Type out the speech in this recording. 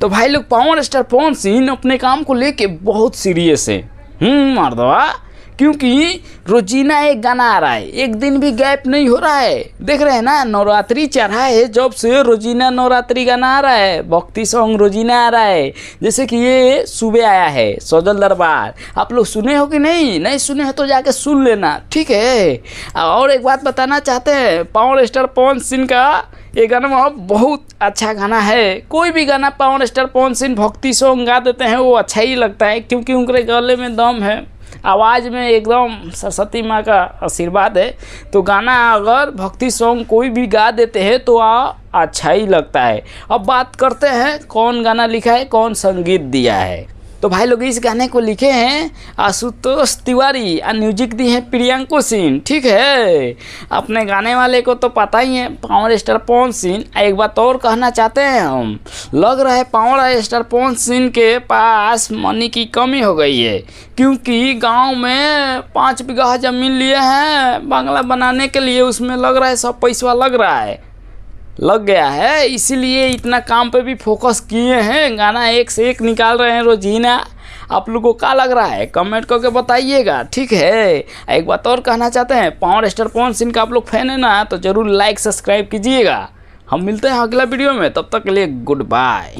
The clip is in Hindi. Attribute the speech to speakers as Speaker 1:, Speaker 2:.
Speaker 1: तो भाई लोग पावर स्टार पवन सिंह अपने काम को लेके बहुत सीरियस है मर्दवा, क्योंकि रोजीना एक गाना आ रहा है, एक दिन भी गैप नहीं हो रहा है। देख रहे हैं ना, नवरात्रि चढ़ा है जब से रोजीना नवरात्रि गाना आ रहा है, भक्ति सॉन्ग रोजीना आ रहा है। जैसे कि ये सुबह आया है सौजल दरबार, आप लोग सुने हो कि नहीं? नहीं सुने हो तो जाके सुन लेना, ठीक है। और एक बात बताना चाहते हैं, पावर स्टार पवन सिंह का ये गाना बहुत अच्छा गाना है। कोई भी गाना पावर स्टार पवन सिंह भक्ति सॉन्ग गा देते हैं वो अच्छा ही लगता है, क्योंकि उनके गले में दम है, आवाज़ में एकदम सरस्वती माँ का आशीर्वाद है। तो गाना अगर भक्ति सॉन्ग कोई भी गा देते हैं तो अच्छा ही लगता है। अब बात करते हैं कौन गाना लिखा है, कौन संगीत दिया है। तो भाई लोग इस गाने को लिखे हैं आशुतोष तिवारी और म्यूजिक दी है प्रियंको सिंह, ठीक है। अपने गाने वाले को तो पता ही है, पावर स्टार पवन सिंह। एक बात और कहना चाहते हैं हम, लग रहा है पावर स्टार पवन सिंह के पास मनी की कमी हो गई है, क्योंकि गांव में 5 बीघा ज़मीन लिए हैं बंगला बनाने के लिए, उसमें लग रहा है सब पैसा लग गया है, इसीलिए इतना काम पे भी फोकस किए हैं। गाना एक से एक निकाल रहे हैं रोजीना। आप लोगों को क्या लग रहा है कमेंट करके बताइएगा, ठीक है। एक बात और कहना चाहते हैं, पावर स्टार पवन सिंह का आप लोग फैन है ना, तो ज़रूर लाइक सब्सक्राइब कीजिएगा। हम मिलते हैं अगला वीडियो में, तब तक के लिए गुड बाय।